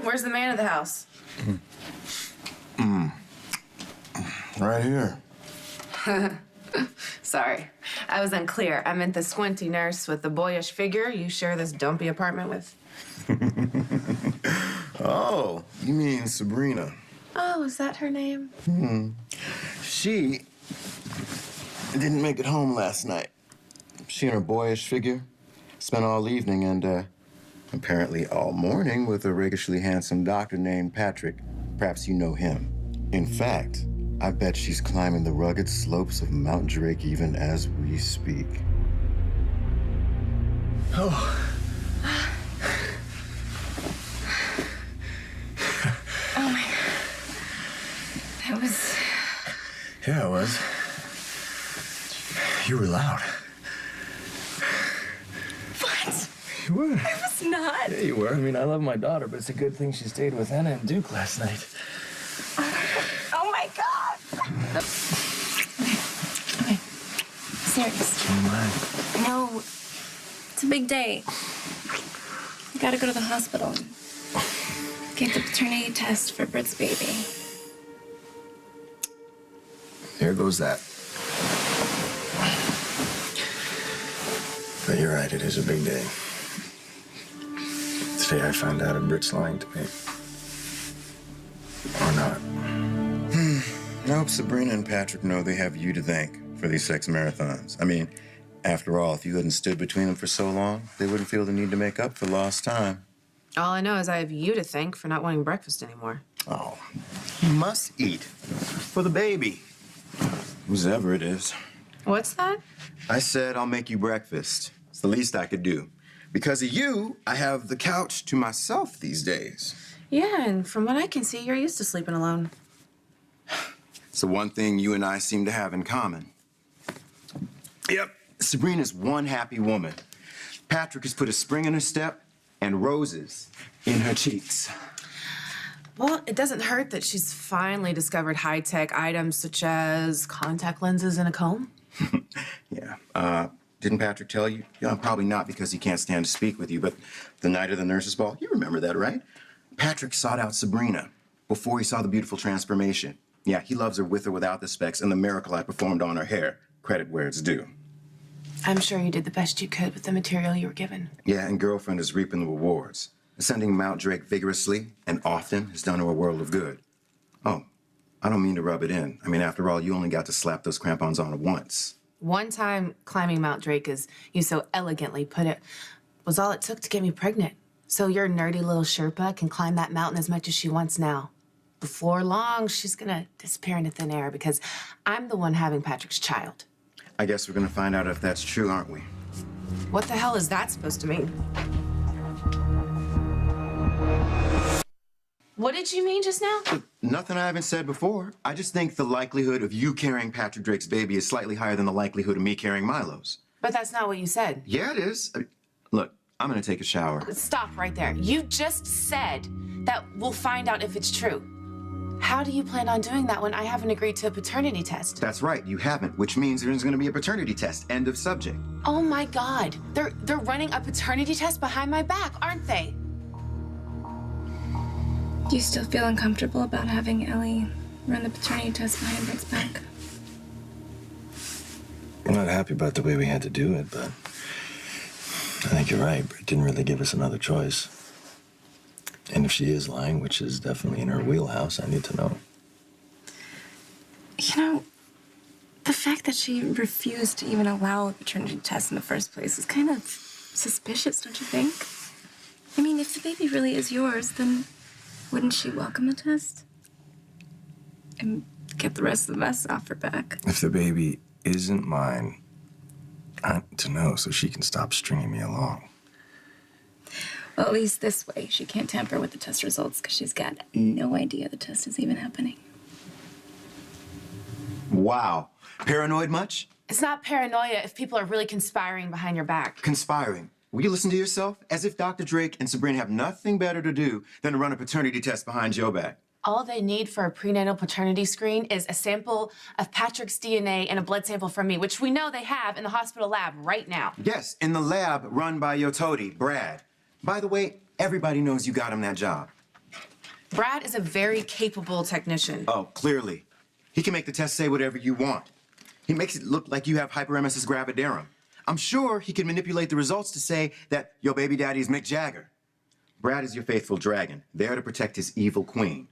Where's the man of the house? Right here. Sorry, I was unclear. I meant the squinty nurse with the boyish figure you share this dumpy apartment with. Oh, you mean Sabrina. Oh, is that her name? She didn't make it home last night. She and her boyish figure spent all evening and apparently all morning with a rakishly handsome doctor named Patrick. Perhaps you know him. In fact, I bet she's climbing the rugged slopes of Mount Drake even as we speak. Oh. Oh my God. That was... Yeah, it was. You were loud. What? You were. I was not. Yeah, you were. I mean, I love my daughter, but it's a good thing she stayed with Anna and Duke last night. Oh my God. Okay. Serious. No, it's a big day. You gotta go to the hospital and get the paternity test for Britt's baby. There goes that. But you're right, it is a big day. Today I found out if Britt's lying to me. Or not. I hope Sabrina and Patrick know they have you to thank for these sex marathons. I mean, after all, if you hadn't stood between them for so long, they wouldn't feel the need to make up for lost time. All I know is I have you to thank for not wanting breakfast anymore. Oh, you must eat. For the baby. Whoever it is. What's that? I said I'll make you breakfast. It's the least I could do. Because of you, I have the couch to myself these days. Yeah, and from what I can see, you're used to sleeping alone. It's the one thing you and I seem to have in common. Yep, Sabrina's one happy woman. Patrick has put a spring in her step and roses in her cheeks. Well, it doesn't hurt that she's finally discovered high-tech items such as contact lenses and a comb. Yeah. Didn't Patrick tell you? Yeah, probably not because he can't stand to speak with you, but the night of the nurses' ball, you remember that, right? Patrick sought out Sabrina before he saw the beautiful transformation. Yeah, he loves her with or without the specs and the miracle I performed on her hair. Credit where it's due. I'm sure you did the best you could with the material you were given. Yeah, and girlfriend is reaping the rewards. Ascending Mount Drake vigorously and often has done her a world of good. Oh, I don't mean to rub it in. I mean, after all, you only got to slap those crampons on once. One time climbing Mount Drake, as you so elegantly put it, was all it took to get me pregnant. So your nerdy little Sherpa can climb that mountain as much as she wants now. Before long, she's gonna disappear into thin air because I'm the one having Patrick's child. I guess we're gonna find out if that's true, aren't we? What the hell is that supposed to mean? What did you mean just now? Nothing I haven't said before. I just think the likelihood of you carrying Patrick Drake's baby is slightly higher than the likelihood of me carrying Milo's. But that's not what you said. Yeah, it is. Look, I'm gonna take a shower. Stop right there. You just said that we'll find out if it's true. How do you plan on doing that when I haven't agreed to a paternity test? That's right, you haven't, which means there's gonna be a paternity test. End of subject. Oh my God. They're running a paternity test behind my back, aren't they? Do you still feel uncomfortable about having Ellie run the paternity test behind Britt's back? I'm not happy about the way we had to do it, but I think you're right. Britt didn't really give us another choice. And if she is lying, which is definitely in her wheelhouse, I need to know. You know, the fact that she refused to even allow a paternity test in the first place is kind of suspicious, don't you think? I mean, if the baby really is yours, then wouldn't she welcome the test? And get the rest of the mess off her back? If the baby isn't mine, I need to know so she can stop stringing me along. Well, at least this way, she can't tamper with the test results because she's got no idea the test is even happening. Wow. Paranoid much? It's not paranoia if people are really conspiring behind your back. Conspiring. Will you listen to yourself? As if Dr. Drake and Sabrina have nothing better to do than to run a paternity test behind your back. All they need for a prenatal paternity screen is a sample of Patrick's DNA and a blood sample from me, which we know they have in the hospital lab right now. Yes, in the lab run by your toady, Brad. By the way, everybody knows you got him that job. Brad is a very capable technician. Oh, clearly. He can make the test say whatever you want. He makes it look like you have hyperemesis gravidarum. I'm sure he can manipulate the results to say that your baby daddy is Mick Jagger. Brad is your faithful dragon, there to protect his evil queen.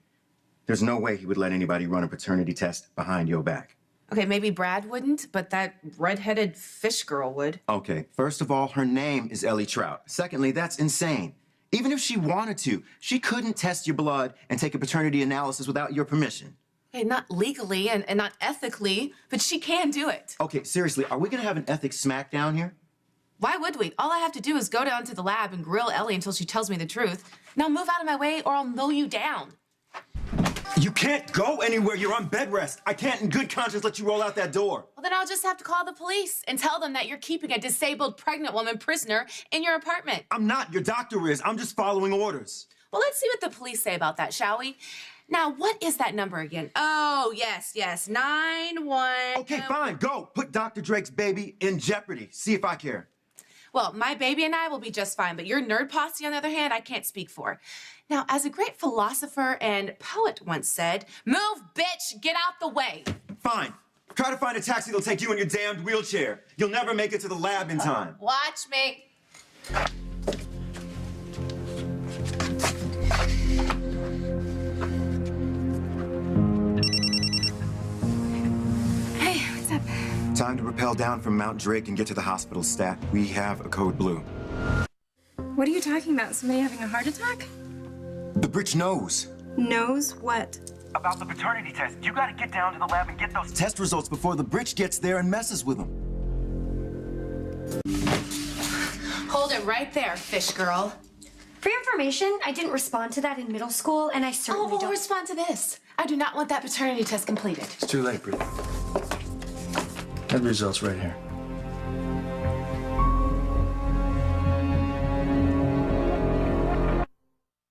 There's no way he would let anybody run a paternity test behind your back. Okay, maybe Brad wouldn't, but that red-headed fish girl would. Okay, first of all, her name is Ellie Trout. Secondly, that's insane. Even if she wanted to, she couldn't test your blood and take a paternity analysis without your permission. Okay, not legally and not ethically, but she can do it. Okay, seriously, are we gonna have an ethics smackdown here? Why would we? All I have to do is go down to the lab and grill Ellie until she tells me the truth. Now move out of my way or I'll mow you down. You can't go anywhere. You're on bed rest. I can't in good conscience let you roll out that door. Well, then I'll just have to call the police and tell them that you're keeping a disabled pregnant woman prisoner in your apartment. I'm not. Your doctor is. I'm just following orders. Well, let's see what the police say about that, shall we? Now, what is that number again? Oh, yes, 9-1. Okay, fine. Go. Put Dr. Drake's baby in jeopardy. See if I care. Well, my baby and I will be just fine, but your nerd posse, on the other hand, I can't speak for. Now, as a great philosopher and poet once said, move, bitch, get out the way. Fine. Try to find a taxi that'll take you in your damned wheelchair. You'll never make it to the lab in time. Watch me. Hey, what's up? Time to rappel down from Mount Drake and get to the hospital, Stat. We have a code blue. What are you talking about? Somebody having a heart attack? The bridge knows. Knows what? About the paternity test. You gotta get down to the lab and get those test results before the bridge gets there and messes with them. Hold it right there, fish girl. For your information, I didn't respond to that in middle school, and I certainly We'll don't. respond to this. I do not want that paternity test completed. It's too late, Britt. Got the results right here.